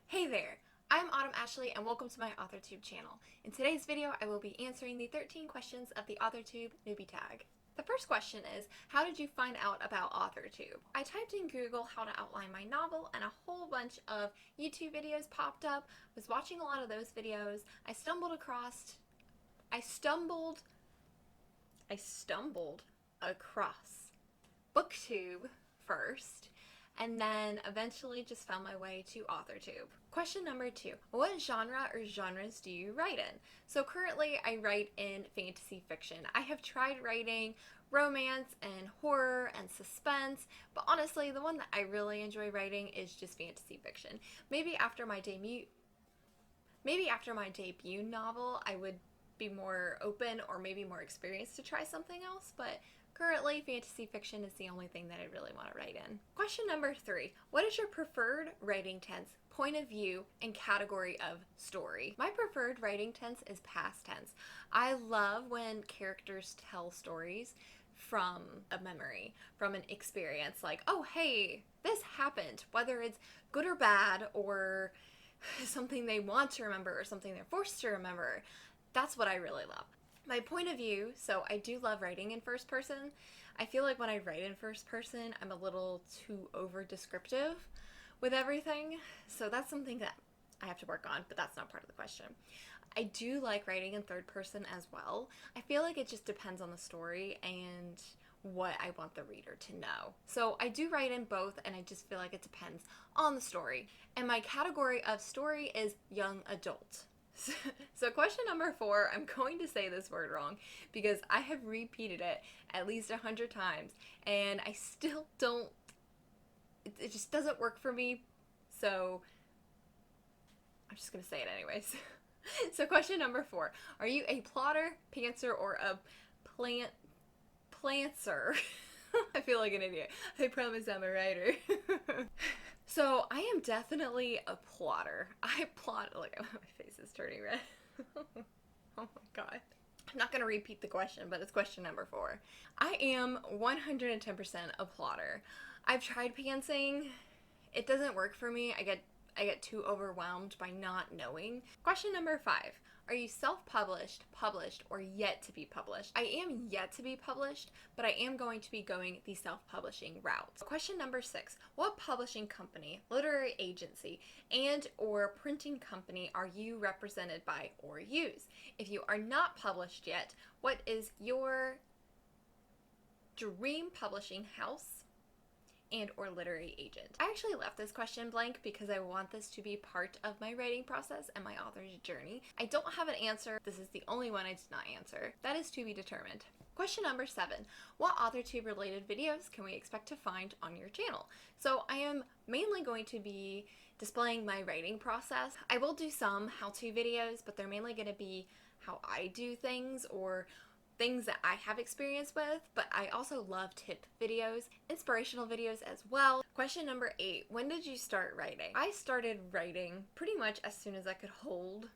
Hey there! I'm Ashleigh and welcome to my AuthorTube channel. In today's video, I will be answering the 13 questions of the AuthorTube Newbie Tag. The first question is, how did you find out about AuthorTube? I typed in Google how to outline my novel and a whole bunch of YouTube videos popped up. Was watching a lot of those videos. I stumbled across BookTube first, and then eventually just found my way to AuthorTube. Question number 2. What genre or genres do you write in? So currently I write in fantasy fiction. I have tried writing romance and horror and suspense, but honestly the one that I really enjoy writing is just fantasy fiction. Maybe after my debut novel I would be more open or maybe more experienced to try something else, but currently fantasy fiction is the only thing that I really want to write in. Question number 3. What is your preferred writing tense, point of view, and category of story? My preferred writing tense is past tense. I love when characters tell stories from a memory, from an experience, like, oh hey, this happened, whether it's good or bad or something they want to remember or something they're forced to remember. That's what I really love. My point of view, so I do love writing in first person. I feel like when I write in first person, I'm a little too over descriptive with everything. So that's something that I have to work on, but that's not part of the question. I do like writing in third person as well. I feel like it just depends on the story and what I want the reader to know. So I do write in both, and I just feel like it depends on the story. And my category of story is young adult. So question number 4, I'm going to say this word wrong because I have repeated it at least 100 times and I still don't, it just doesn't work for me, so I'm just going to say it anyways. So question number 4, are you a plotter, pantser, or a plantser? I feel like an idiot. I promise I'm a writer. So I am definitely a plotter. I plot, like, my face is turning red. Oh my god. I'm not going to repeat the question, but it's question number 4. I am 110% a plotter. I've tried pantsing. It doesn't work for me. I get too overwhelmed by not knowing. Question number 5. Are you self-published, published, or yet to be published? I am yet to be published, but I am going to be going the self-publishing route. Question number 6. What publishing company, literary agency, and or printing company are you represented by or use? If you are not published yet, what is your dream publishing house and or literary agent? I actually left this question blank because I want this to be part of my writing process and my author's journey. I don't have an answer. This is the only one I did not answer. That is to be determined. Question number 7. What AuthorTube related videos can we expect to find on your channel? So I am mainly going to be displaying my writing process. I will do some how-to videos, but they're mainly going to be how I do things or things that I have experience with, but I also love tip videos, inspirational videos as well. Question number 8, when did you start writing? I started writing pretty much as soon as I could hold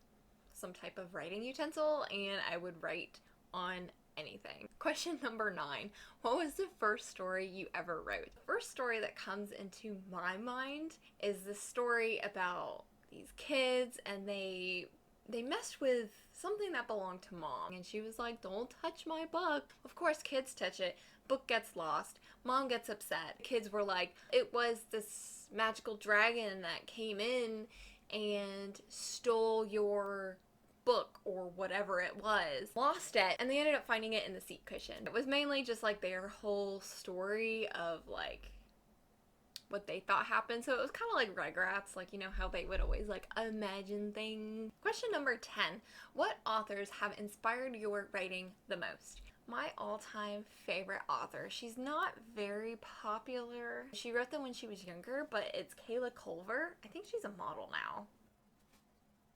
some type of writing utensil, and I would write on anything. Question number 9, what was the first story you ever wrote? The first story that comes into my mind is the story about these kids, and they messed with something that belonged to mom, and she was like, don't touch my book. Of course kids touch it, book gets lost, mom gets upset. Kids were like, it was this magical dragon that came in and stole your book or whatever it was, lost it, and they ended up finding it in the seat cushion. It was mainly just like their whole story of like what they thought happened. So it was kind of like Rugrats, like, you know how they would always like imagine things. Question number 10. What authors have inspired your writing the most? My all-time favorite author. She's not very popular. She wrote them when she was younger, but it's Kayla Culver. I think she's a model now.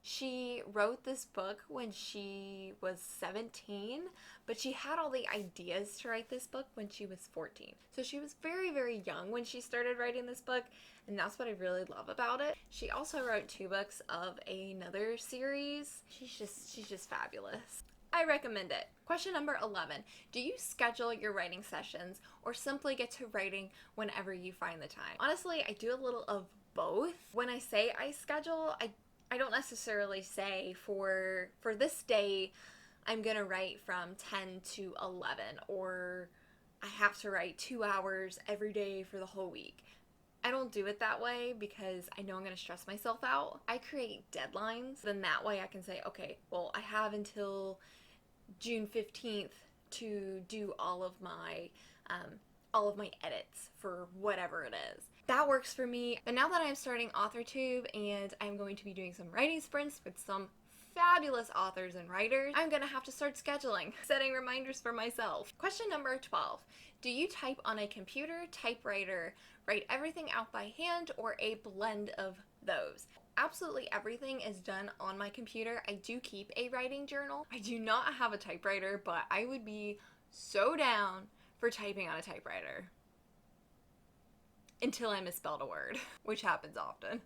She wrote this book when she was 17, but she had all the ideas to write this book when she was 14. So she was very, very young when she started writing this book, and that's what I really love about it. She also wrote 2 books of another series. She's just fabulous. I recommend it. Question number 11. Do you schedule your writing sessions or simply get to writing whenever you find the time? Honestly, I do a little of both. When I say I schedule, I don't necessarily say for this day I'm gonna write from 10 to 11, or I have to write 2 hours every day for the whole week. I don't do it that way because I know I'm going to stress myself out. I create deadlines, then that way I can say, okay, well, I have until June 15th to do all of my edits for whatever it is. That works for me. But now that I'm starting AuthorTube and I'm going to be doing some writing sprints with some fabulous authors and writers, I'm gonna have to start scheduling, setting reminders for myself. Question number 12. Do you type on a computer, typewriter, write everything out by hand, or a blend of those? Absolutely everything is done on my computer. I do keep a writing journal. I do not have a typewriter, but I would be so down for typing on a typewriter. Until I misspelled a word, which happens often.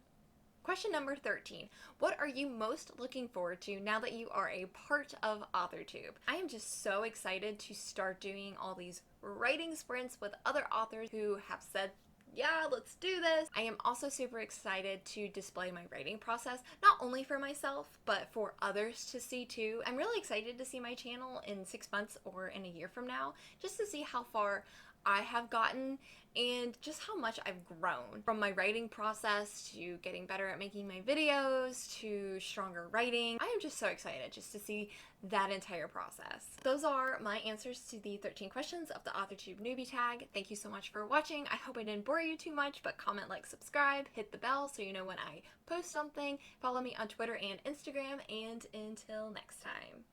Question number 13. What are you most looking forward to now that you are a part of AuthorTube? I am just so excited to start doing all these writing sprints with other authors who have said, yeah, let's do this. I am also super excited to display my writing process, not only for myself, but for others to see too. I'm really excited to see my channel in 6 months or in a year from now, just to see how far I have gotten and just how much I've grown from my writing process to getting better at making my videos to stronger writing. I am just so excited just to see that entire process. Those are my answers to the 13 questions of the AuthorTube Newbie Tag. Thank you so much for watching. I hope I didn't bore you too much, but comment, like, subscribe, hit the bell so you know when I post something. Follow me on Twitter and Instagram, and until next time.